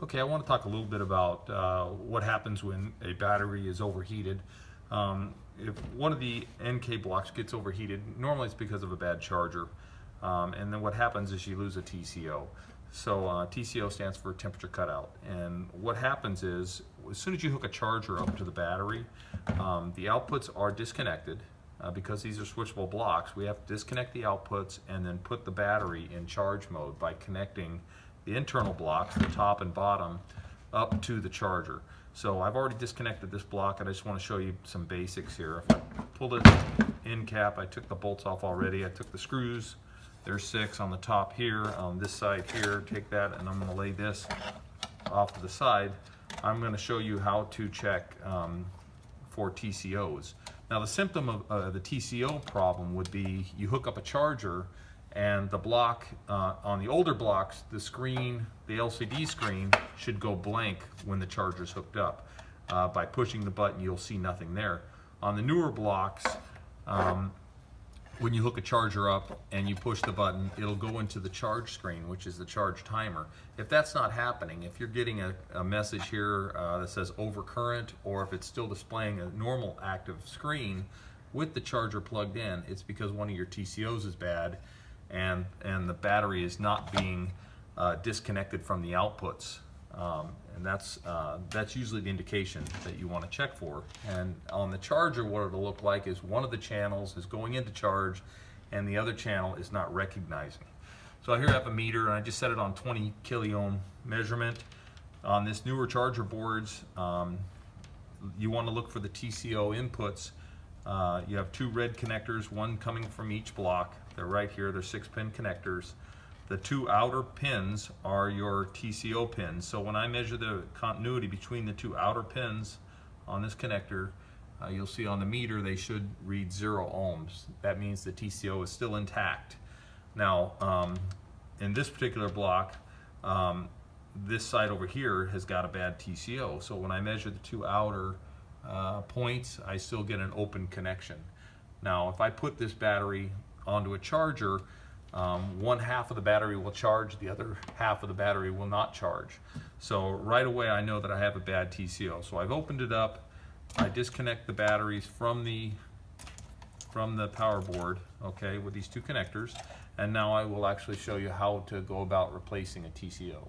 Okay, I want to talk a little bit about what happens when a battery is overheated. If one of the NK blocks gets overheated, normally it's because of a bad charger. And then what happens is you lose a TCO. So TCO stands for temperature cutout. And what happens is, as soon as you hook a charger up to the battery, the outputs are disconnected. Because these are switchable blocks, we have to disconnect the outputs and then put the battery in charge mode by connecting the internal blocks, the top and bottom, up to the charger. So I've already disconnected this block, and I just want to show you some basics here. If I pull this end cap, I took the bolts off already. I took the screws, there's 6 on the top here, on this side here, take that, and I'm going to lay this off to the side. I'm going to show you how to check for TCOs. Now the symptom of the TCO problem would be you hook up a charger and the block, on the older blocks, the screen, the LCD screen should go blank when the charger's hooked up. By pushing the button, you'll see nothing there. On the newer blocks, when you hook a charger up and you push the button, it'll go into the charge screen, which is the charge timer. If that's not happening, if you're getting a message here that says overcurrent, or if it's still displaying a normal active screen with the charger plugged in, it's because one of your TCOs is bad and the battery is not being disconnected from the outputs. And that's usually the indication that you want to check for. And on the charger, what it'll look like is one of the channels is going into charge and the other channel is not recognizing. So here I have a meter, and I just set it on 20 kiloohm measurement. On this newer charger boards, you want to look for the TCO inputs. You have 2 red connectors, one coming from each block. They're right here, they're 6-pin connectors. The 2 outer pins are your TCO pins. So when I measure the continuity between the 2 outer pins on this connector, you'll see on the meter they should read 0 ohms. That means the TCO is still intact. Now, in this particular block, this side over here has got a bad TCO. So when I measure the 2 outer points, I still get an open connection. Now, if I put this battery onto a charger, one half of the battery will charge, the other half of the battery will not charge. So right away I know that I have a bad TCO. So I've opened it up, I disconnect the batteries from the power board, okay, with these 2 connectors, and now I will actually show you how to go about replacing a TCO.